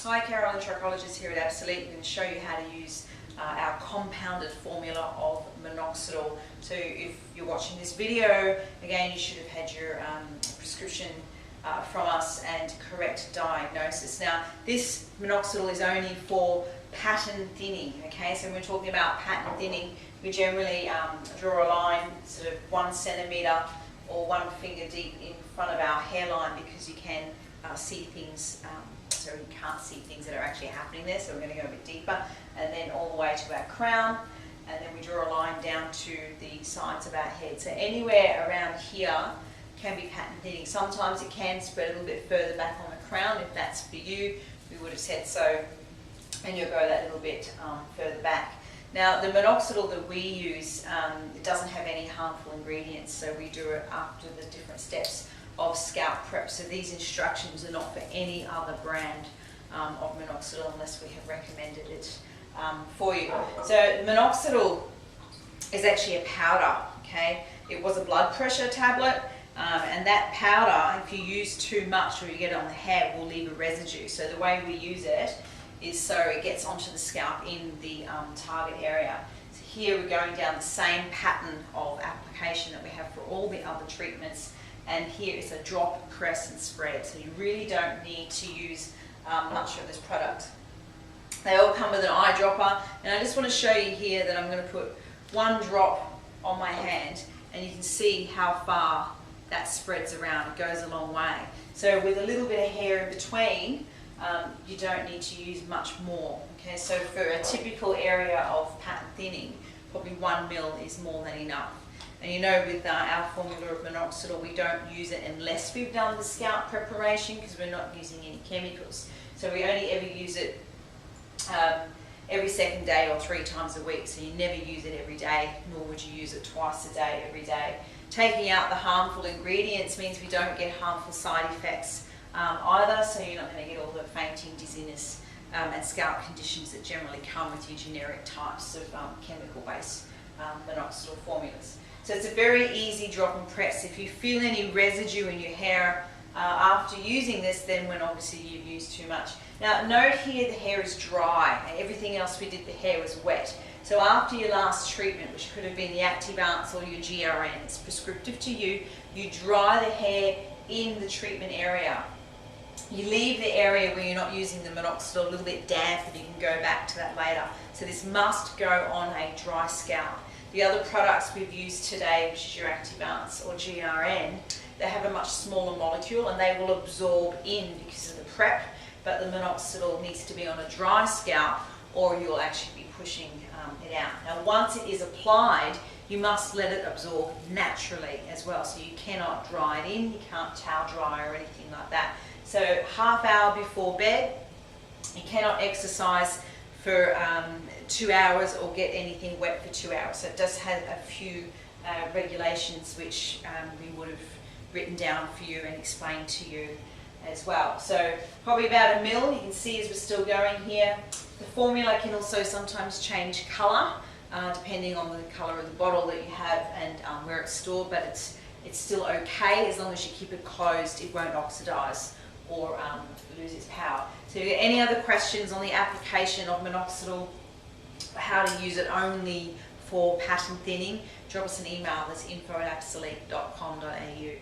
Hi, Carolyn, Trichologist here at Absolique. I'm going to show you how to use our compounded formula of Minoxidil. So if you're watching this video, again, you should have had your prescription from us and correct diagnosis. Now, this Minoxidil is only for pattern thinning, okay? So when we're talking about pattern thinning, we generally draw a line sort of 1 centimetre or 1 finger deep in front of our hairline, because you can see things, so you can't see things that are actually happening there, so we're going to go a bit deeper, and then all the way to our crown, and then we draw a line down to the sides of our head. So anywhere around here can be pattern thinning. Sometimes it can spread a little bit further back on the crown. If that's for you, we would have said so, and you'll go that little bit further back. Now, the Minoxidil that we use, it doesn't have any harmful ingredients, so we do it after the different steps of scalp prep. So these instructions are not for any other brand of Minoxidil unless we have recommended it for you. So Minoxidil is actually a powder, okay? It was a blood pressure tablet, and that powder, if you use too much or you get it on the hair, will leave a residue. So the way we use it is so it gets onto the scalp in the target area. So here we're going down the same pattern of application that we have for all the other treatments, and here is a drop, press and spread. So you really don't need to use much of this product. They all come with an eyedropper, and I just want to show you here that I'm going to put 1 drop on my hand, and you can see how far that spreads around. It goes a long way. So with a little bit of hair in between, you don't need to use much more. Okay, so for a typical area of pattern thinning, probably 1 ml is more than enough. And you know, with our formula of Minoxidil, we don't use it unless we've done the scalp preparation, because we're not using any chemicals. So we only ever use it every second day or 3 times a week. So you never use it every day, nor would you use it twice a day, every day. Taking out the harmful ingredients means we don't get harmful side effects either, so you're not going to get all the fainting, dizziness and scalp conditions that generally come with your generic types of chemical-based Minoxidil formulas. So it's a very easy drop and press. If you feel any residue in your hair after using this, then when obviously you've used too much. Now note here the hair is dry, and everything else we did, the hair was wet. So after your last treatment, which could have been the Active Ounce or your GRN, it's prescriptive to you, you dry the hair in the treatment area. You leave the area where you're not using the Minoxidil a little bit damp, and you can go back to that later. So this must go on a dry scalp. The other products we've used today, which is your Active Ounce or GRN, they have a much smaller molecule and they will absorb in because of the prep, but the Minoxidil needs to be on a dry scalp or you'll actually be pushing it out. Now once it is applied, you must let it absorb naturally as well. So you cannot dry it in, you can't towel dry or anything like that. So ½ hour before bed, you cannot exercise for 2 hours or get anything wet for 2 hours. So it does have a few regulations which we would have written down for you and explained to you as well. So probably about 1 ml, you can see as we're still going here. The formula can also sometimes change colour depending on the colour of the bottle that you have and where it's stored, but it's still okay as long as you keep it closed. It won't oxidise or lose its power. So if you have any other questions on the application of Minoxidil, how to use it only for pattern thinning, drop us an email. That's info@absolique.com.au.